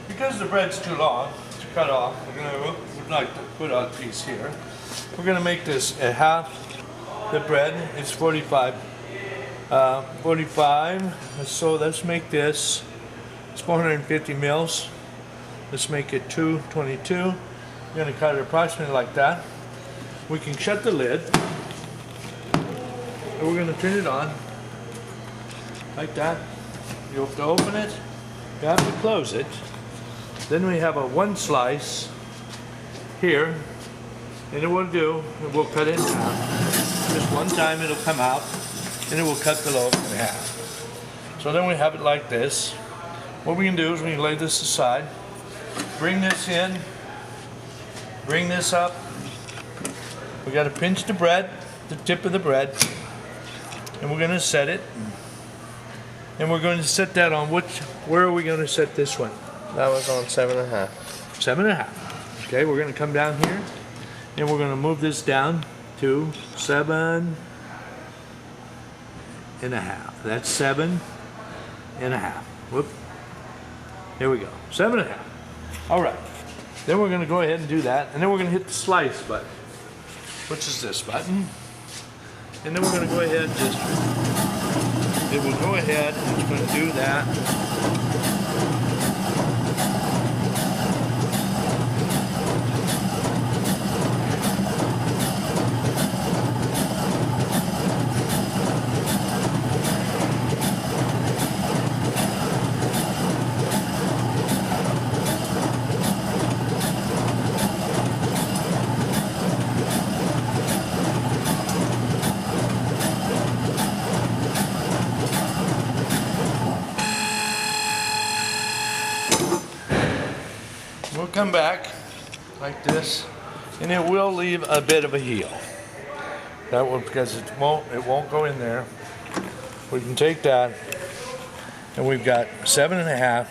Because the bread's too long to cut off, we'd like to put a piece here. We're going to make this a half. The bread is 45. 45. So let's make this. It's 450 mils. Let's make it 222. We're going to cut it approximately like that. We can shut the lid. And we're going to turn it on like that. You have to open it. You have to close it. Then we have a one slice here, and it will do, we'll cut it in half. Just one time it'll come out, and it will cut the loaf in half. So then we have it like this. What we can do is we can lay this aside, bring this in, bring this up. We got to pinch the bread, the tip of the bread, and we're going to set it. And we're going to set that on where are we going to set this one? That was on 7.5. 7.5. Okay, we're going to come down here and we're going to move this down to 7.5. That's 7.5. Whoop. There we go. 7.5. All right. Then we're going to go ahead and do that, and then we're going to hit the slice button, which is this button. And then we're going to go ahead and just, it will go ahead and it's going to do that. We'll come back like this, and it will leave a bit of a heel. That will, because it won't go in there. We can take that, and we've got 7.5.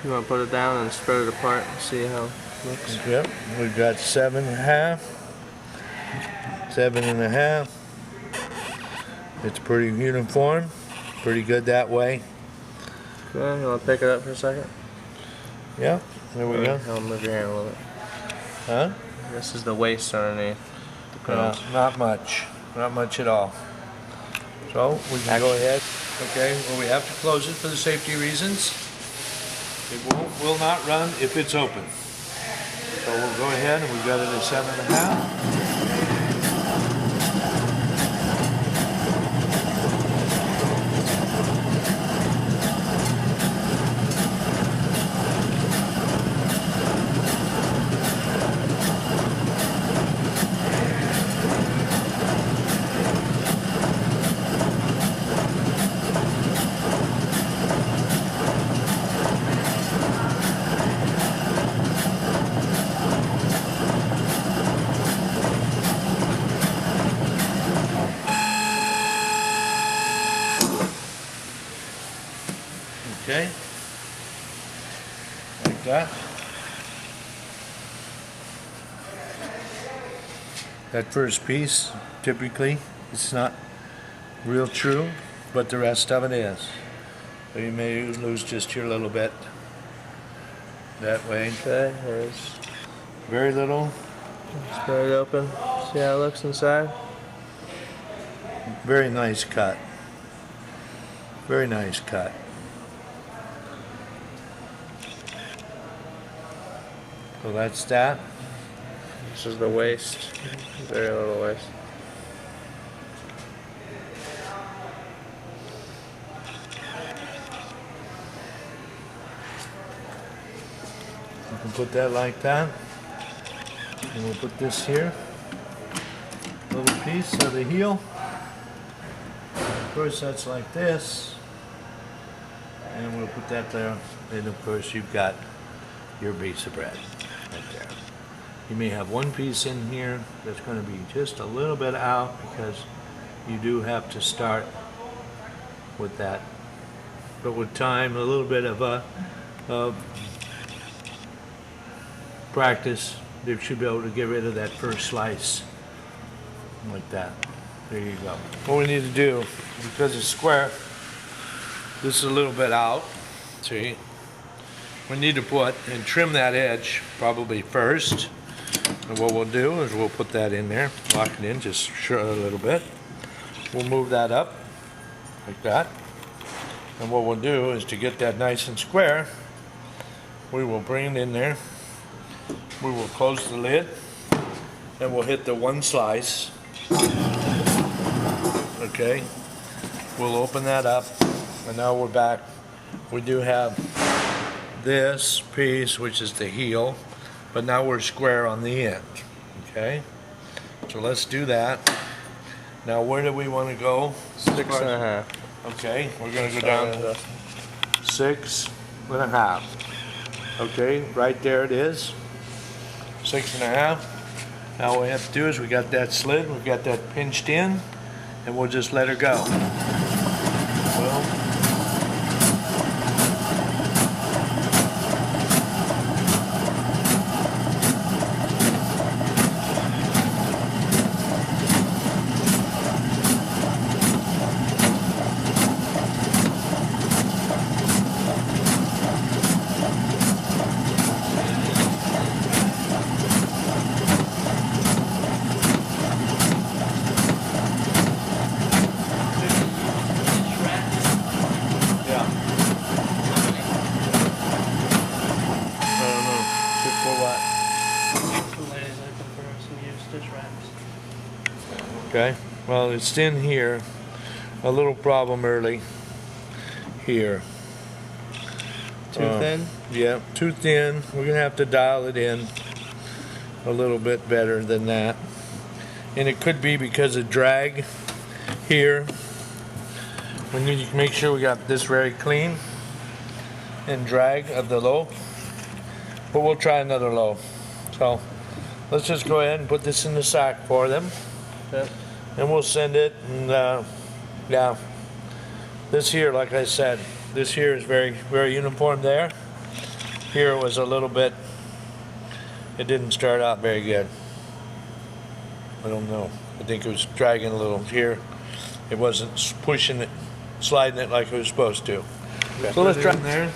You want to put it down and spread it apart and see how it looks? Yep, we've got 7.5. 7.5. It's pretty uniform, pretty good that way. Yeah, you want to pick it up for a second? Yeah, there we go. I'll move your hand a little bit. Huh? This is the waist underneath. Not much at all. So we can go ahead. Okay, well, we have to close it for the safety reasons. It will not run if it's open. So we'll go ahead, and we've got it at 7.5. Okay, like that. That first piece, typically, it's not real true, but the rest of it is. So you may lose just here a little bit. That way. Okay, there's Very little. spread it open. See how it looks inside? Very nice cut. Very nice cut. So that's that. This is the waist. Very little waist. You can put that like that. And we'll put this here. Little piece of the heel. Of course, that's like this. And we'll put that there. And of course, you've got your piece of bread right there. You may have one piece in here that's going to be just a little bit out because you do have to start with that. But with time, a little bit of practice, you should be able to get rid of that first slice like that. There you go. What we need to do, because it's square, This is a little bit out. See? We need to put and trim that edge probably first. And what we'll do is we'll put that in there, lock it in just a little bit. We'll move that up like that. And what we'll do is to get that nice and square, we will bring it in there. We will close the lid and we'll hit the one slice. Okay. We'll open that up and now we're back. We do have this piece, which is the heel, but now we're square on the end. Okay, so let's do that. Now where do we want to go? 6.5. Okay, we're going to go down to 6.5. Okay, right there it is. 6.5. Now what we have to do is we got that slid, we've got that pinched in, and we'll just let her go. Well, okay, well it's in here. A little problem early here. Too thin? Yeah, too thin. We're gonna have to dial it in a little bit better than that. And it could be because of drag here. We need to make sure we got this very clean and drag of the low. But we'll try another low. So let's just go ahead and put this in the sack for them. Yep. And we'll send it, and yeah, this here, like I said, this here is very, very uniform there. Here was a little bit, it didn't start out very good. I don't know. I think it was dragging a little here. It wasn't pushing it, sliding it like it was supposed to. Okay. So let's try there.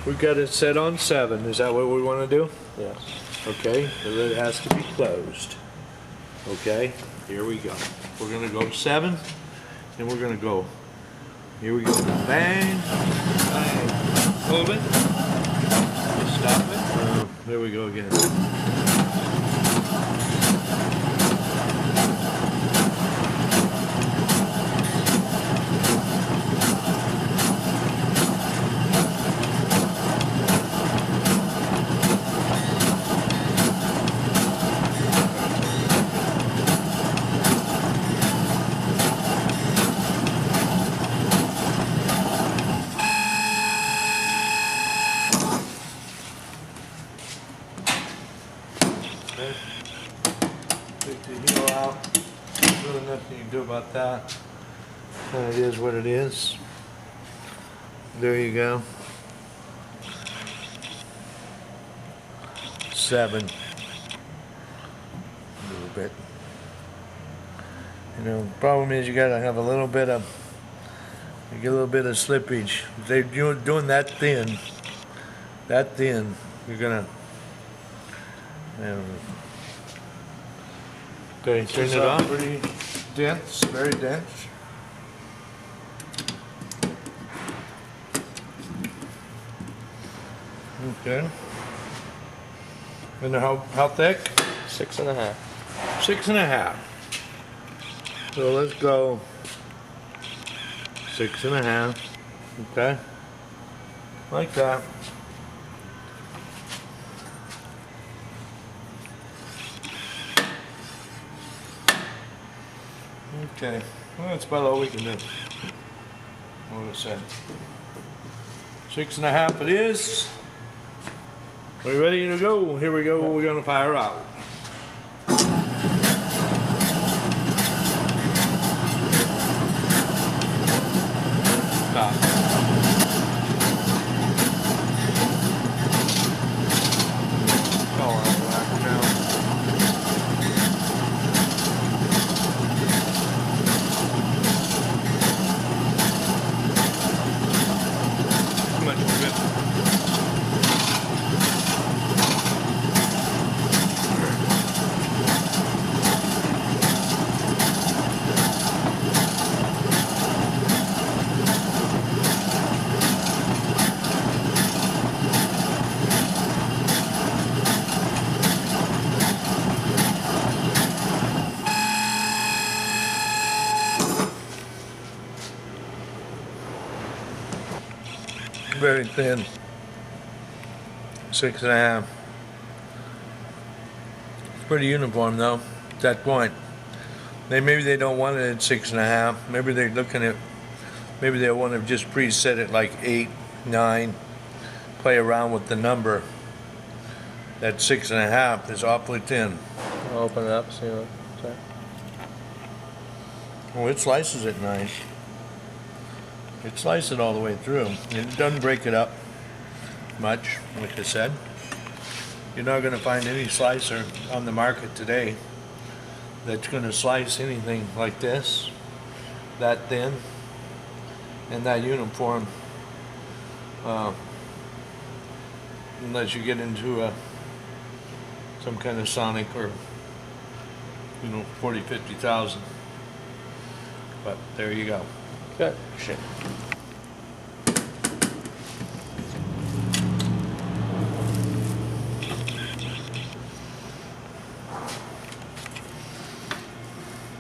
We've got it set on 7. Is that what we want to do? Yes. Okay, the lid has to be closed. Okay, here we go. We're gonna go 7, and we're gonna go. Here we go. Bang, bang. Hold it. Just stop it. There we go again. Take the heel out. There's really nothing you can do about that. It is what it is. There you go. 7. A little bit. You know, the problem is you gotta have a little bit of, you get a little bit of slippage. If they're doing that thin, you're gonna, I don't know. Okay, turn it on. Pretty dense, very dense. Okay. And how thick? 6.5. 6.5. So let's go 6.5. Okay. Like that. Okay, well, that's about all we can do. What I said. 6.5 it is. We ready to go? Here we go. We're gonna fire out. Stop. All right, black now. very thin. 6.5. It's pretty uniform though, at that point. Maybe they don't want it at 6.5. Maybe they're looking at, maybe they want to just preset it like 8, 9, play around with the number. That 6.5 is awfully thin. I'll open it up, see what it's at. Oh, it slices it nice. It slices it all the way through. And it doesn't break it up much, like I said. You're not going to find any slicer on the market today that's going to slice anything like this, that thin, and that uniform, unless you get into some kind of Sonic or 40, 50,000. But there you go. Good. Shit.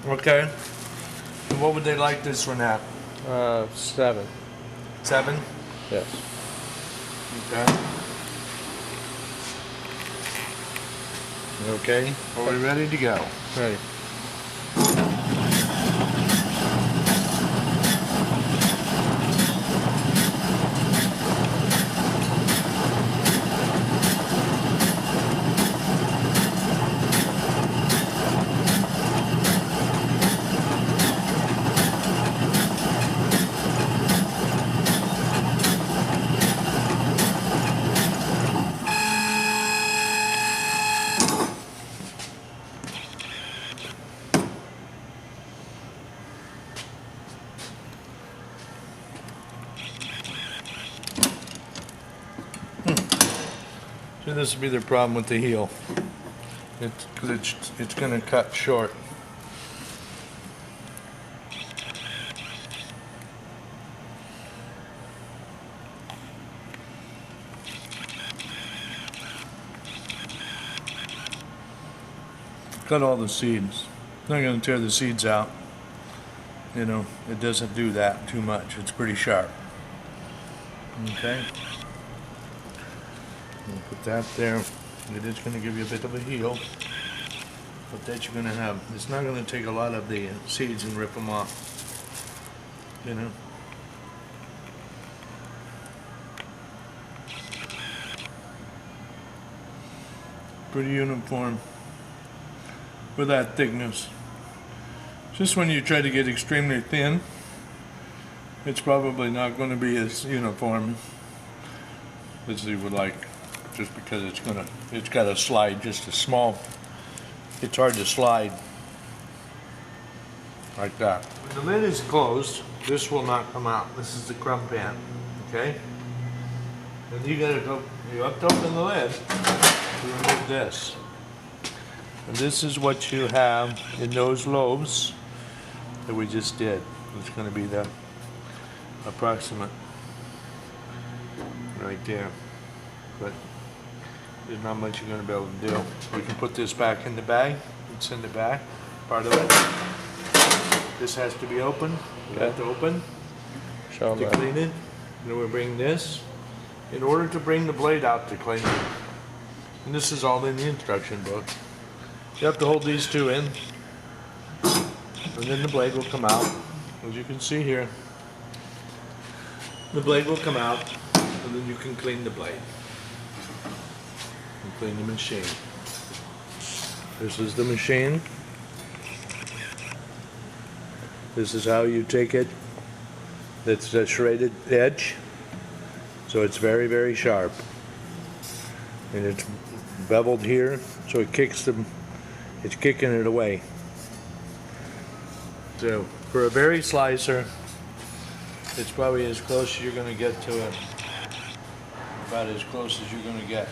Okay. And what would they like this one at? 7. 7? Yes. Okay. Okay. Are we ready to go? Ready. So this would be the problem with the heel. It's going to cut short. Cut all the seeds. Not going to tear the seeds out. It doesn't do that too much. It's pretty sharp. Okay. We'll put that there. It is going to give you a bit of a heel, but that you're going to have. It's not going to take a lot of the seeds and rip them off. Pretty uniform for that thickness. Just when you try to get extremely thin, it's probably not going to be as uniform as you would like. Just because it's got to slide just a small, it's hard to slide like that. When the lid is closed, this will not come out. This is the crumb pan, okay? And you have to open the lid to remove this. And this is what you have in those lobes that we just did. It's going to be the approximate right there. But there's not much you're going to be able to do. We can put this back in the bag. It's in the back, part of it. This has to be open. You have to open Show to them clean it. Then we bring this in order to bring the blade out to clean it. And this is all in the instruction book. You have to hold these two in, and then the blade will come out. As you can see here, the blade will come out, and then you can clean the blade. And clean the machine. This is the machine. This is how you take it. That's a shredded edge. So it's very, very sharp. And it's beveled here, so it kicks them. It's kicking it away. So for a berry slicer, it's probably as close as you're going to get to it. About as close as you're going to get.